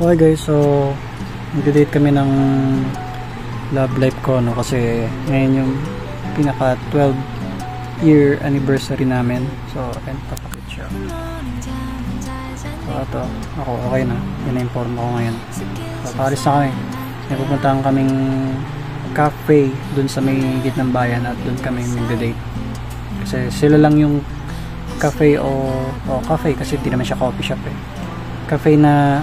Okay guys, so nag-date kami ng love life ko, no? Kasi ngayon yung pinaka 12 year anniversary namin. So, ayan, papakit siya. So, ito, ako okay na. Ina-inform ako ngayon. So, paalis na kami. Pupuntahan kaming cafe dun sa may gitnang bayan at dun kami mag-date. Kasi sila lang yung cafe o cafe kasi hindi naman siya coffee shop eh. Cafe na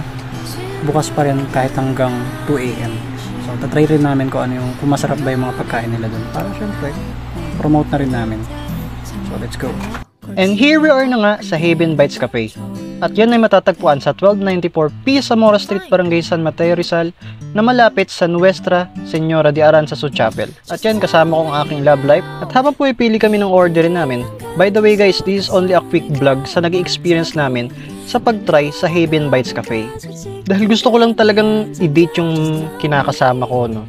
bukas pa rin kahit hanggang 2 AM. So, tatry rin namin kung ano yung, kung masarap ba yung mga pagkain nila dun. Para syempre, promote na rin namin. So, let's go. And here we are na nga sa Haven Bites Cafe. At yan ay matatagpuan sa 1294 P. Zamora Street, Barangay San Mateo, Rizal, na malapit sa Nuestra Señora de Aranzazu Chapel. At yan, kasama ko ang aking love life. At habang pumipili kami ng orderin namin, by the way guys, this is only a quick vlog sa nag-experience namin sa pag-try sa Haven Bites Cafe. Dahil gusto ko lang talagang i-date yung kinakasama ko, no?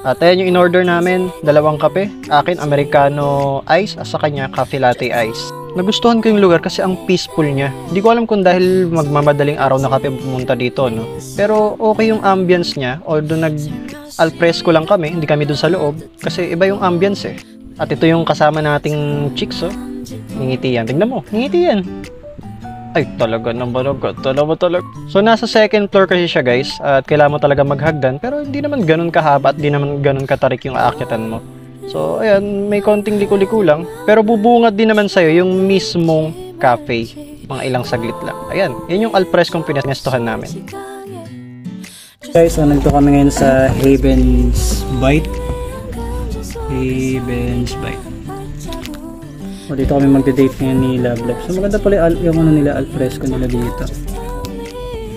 At ayan yung in-order namin, 2 kape, akin Americano Ice at sa kanya Cafe Latte Ice. Nagustuhan ko yung lugar kasi ang peaceful niya. Hindi ko alam kung dahil magmamadaling araw na kami pumunta dito, no? Pero okay yung ambience niya, although nag-alfresco lang kami, hindi kami dun sa loob, kasi iba yung ambience eh. At ito yung kasama nating chicks, oh. Ngingiti yan. Tingnan mo, ngingiti yan. Ay, talaga naman, talaga. So, nasa second floor kasi siya guys, at kailangan mo talaga maghagdan, pero hindi naman ganun kahaba at hindi naman ganun katarik yung aakyatan mo. So, ayan, may konting liko-liko lang, pero bubungad din naman sa'yo yung mismong cafe, mga ilang saglit lang. Ayan, yun yung alfrescong pinanestuhan namin. Guys, so nandito kami ngayon sa Haven's Bite. Haven's Bite. O, dito kami magde-date ngayon ni Love Life. So, maganda pala yung ano nila, alfresco nila dito.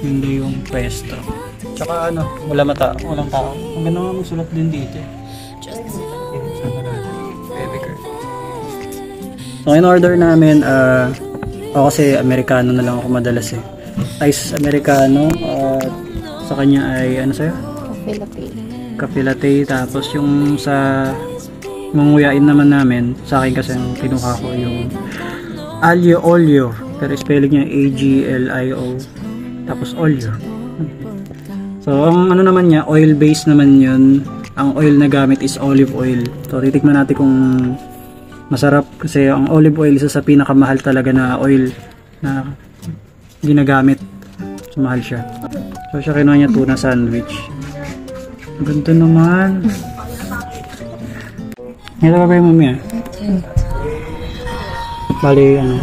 Hindi yung pesto. Tsaka ano, walang tao. Ang ganda nga sulat din dito. So, in order namin, ako kasi Americano na lang ako madalas eh. Ice Americano, sa kanya ay, ano sa'yo? Cafe latte. Cafe latte, tapos yung sa manguyain naman namin, sa akin kasi kinuha ko yung Aglio Olio, pero spelling niya A-G-L-I-O, tapos Olio. So, ang ano naman niya, oil based naman yun. Ang oil na gamit is olive oil. So, titikman natin kung masarap kasi ang olive oil isa sa pinakamahal talaga na oil na ginagamit. So, mahal siya. So, siya kinuha niya tuna sandwich. Ang ganda naman. Ito ba yung mamaya? Bali, ano,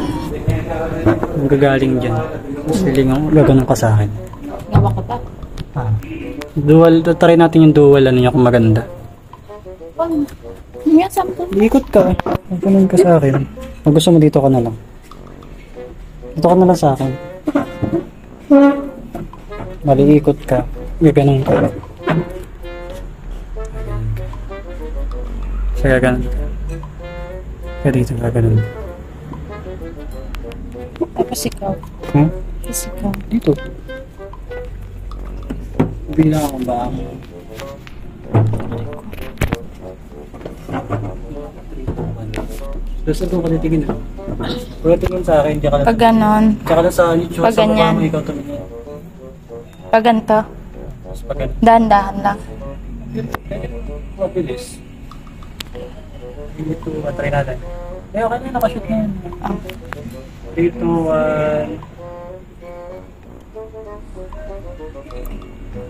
magagaling dyan. Siling ako, gaganon ka sa akin. Gawa ka pa? Dual, try natin yung dual, ano niya kung maganda. Paano? Nga, sample. Ikot ka. Gaganon ka sa akin. Kung gusto mo dito ka na lang. Dito ka na lang sa akin. Bali, ikot ka. Gaganon ka. Kaya ganun. Kaya dito ka ganun. Tapos ikaw. Tapos ikaw. Dito. Bilang akong ba ako. Basta doon ka titigin na. Kaya tingin sa akin, diyan ka lang. Pag ganon. Diyan ka lang sa YouTube. Pag sa ganyan. mukha mo ikaw tumingin. Pag ganito. Tapos pag ganun. Dahan-dahan lang. Mabilis. Dito, try natin. Eh, okay na, nakashoot na yun. Dito,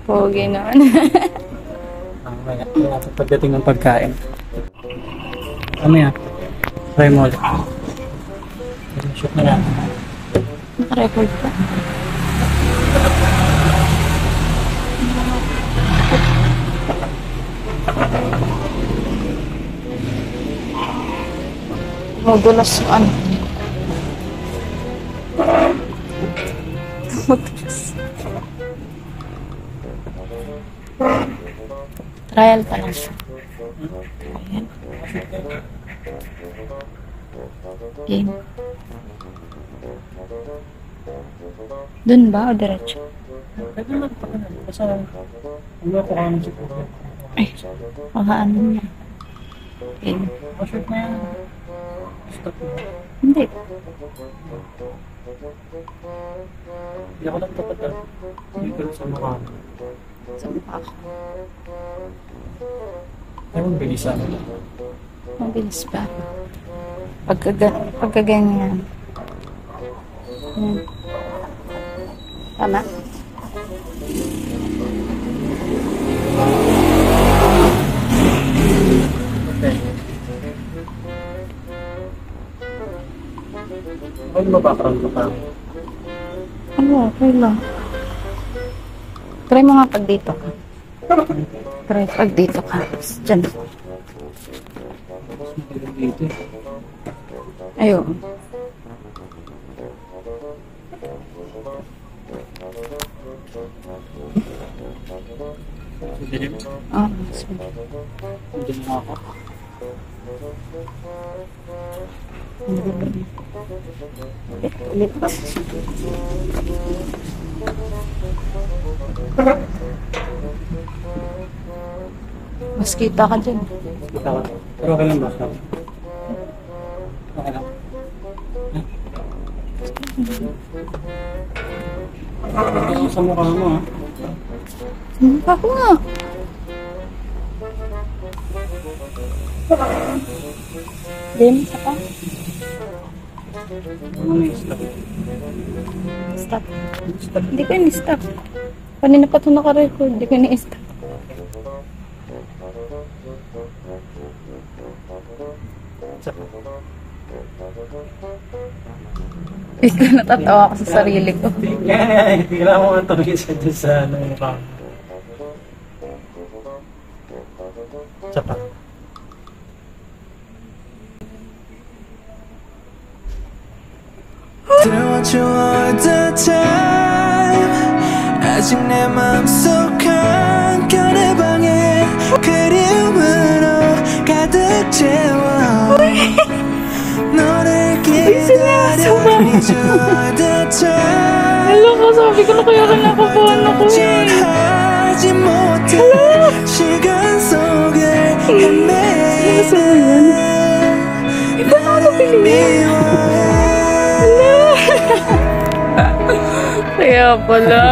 Pogi naman. pagdating ng pagkain. Ano yan? Try mo ulit. Shoot na natin. Naka-record pa. Madulas yung ano. Madulas. Trial pa lang siya. Ayan. Game. Dun ba o diretso? Pwede lang pa na. Basta, ano ako kami siguro. Ay, makaano niya. Game. Shoot na yan. Stop mo. Hindi. Hindi ako lang tapat na. Dito sa mukha. Sa mukha ko. Ay, bilisan. Mabilis ba? Pagkaganyan. Yan. Tama? Okay. Ay, mabakaroon ka pa. Okay lang. Try mo nga pag dito ka. Try pag dito ka. Diyan. Dito. Ayun. Sige. Hindi mo ako. Ulit pa. Mas kita ka dyan. Kita ko. Pero okay lang ba? Okay lang. Sa mukha mo ha. Mukha ko nga. Hindi mo sa pa. Ano na stop? Stop. Hindi ko ini-stop. Kanina pa ito naka-record. Hindi ko ini-stop. Ikaw natatawa ako sa sarili ko. Kailangan mo nga tumingin sa dyan sa mukha mo. Isa pa. Still want you all the time 아직 내 맘속 한켠의 방에 그리움으로 가득 채워 너를 기다려 Need you all the time Hello ko, sabi ko na kaya ka nakapuan ako eh. 하지 못해 시간 속에 헤매는 Iba na ako pinili. Kaya pala.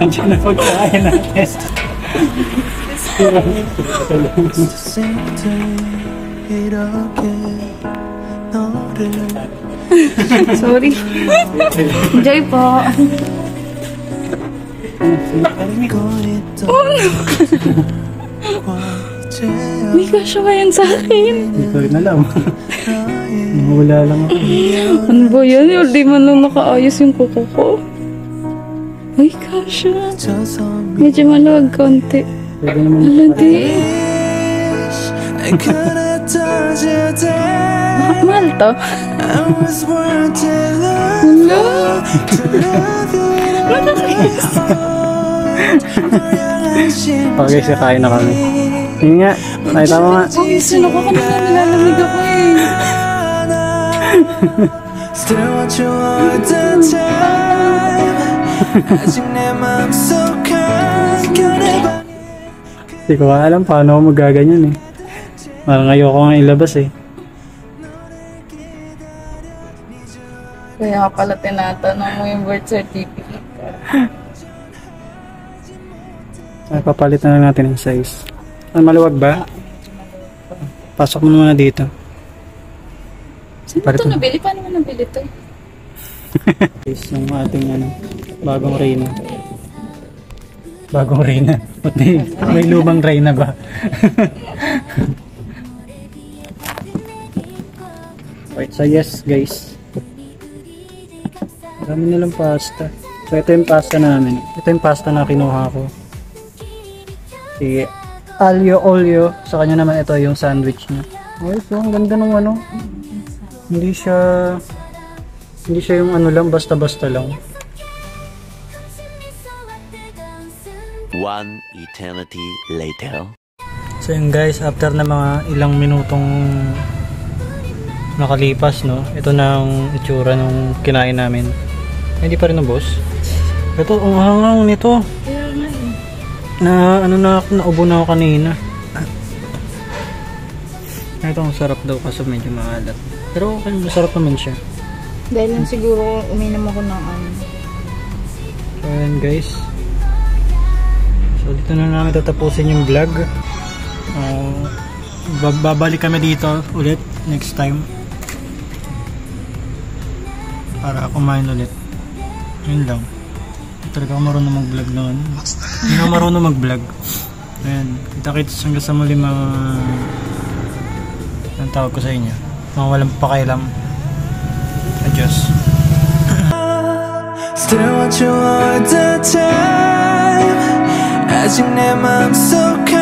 Andiyan na pagkain natin. Sorry. Enjoy po. Hindi ka siya yan sa akin. Hindi ko rin alam. Wala lang ako. Ano ba yan? Hindi man lang nakaayos yung kuko ko. Ay, kasha. Medyo maluwag konti. Pwede naman. Aladi. Mahal to. Wala. Okay, siya kain na kami. Yun nga, nakita mo nga. Ay, sino ko kanina nilalamig ako eh. Still want you all the time 아직 내 맘속 한켠에 Hindi ko alam paano ako magaganyan eh. Parang ayoko nga ilabas eh. Kaya pala tinatanong mo yung birth certificate. Ay, papalit na lang natin ang size. Maluwag ba? Pasok mo muna dito. Saan mo ito nabili? Paano mo nabili ito? Is yung ating ano, bagong Reyna. Bagong Reyna. Puti, may lumang Reyna ba? Wait, so yes guys. Marami nilang pasta. So ito yung pasta namin. Ito yung pasta na kinuha ko. Si Alio Olio. Sa kanya naman ito yung sandwich niya. Okay, so ang ganda ng ano. Hindi siya yung ano lang, basta-basta lang. One eternity later. So yun guys, after na mga ilang minutong nakalipas, no, ito na ang itsura nung kinain namin. Hindi pa rin ubos. Ito, ang hangang nito. Na ano na ako, naubo na ako kanina. Ito ang sarap daw kasi medyo maalat. Pero okay, masarap naman siya. Dahil lang siguro uminom ako ng ano. So ayan guys. So dito na namin tatapusin yung vlog. Babalik kami dito ulit next time. Para kumain ulit. Yun lang. Hindi talaga ako marunong mag-vlog noon. Hindi ako marunong mag-vlog. Ayan. Kita-kits hanggang sa muli mga... Ang tawag ko sa inyo. Mga walang pakialam. Adios. Still want you all the time 아직 내 맘속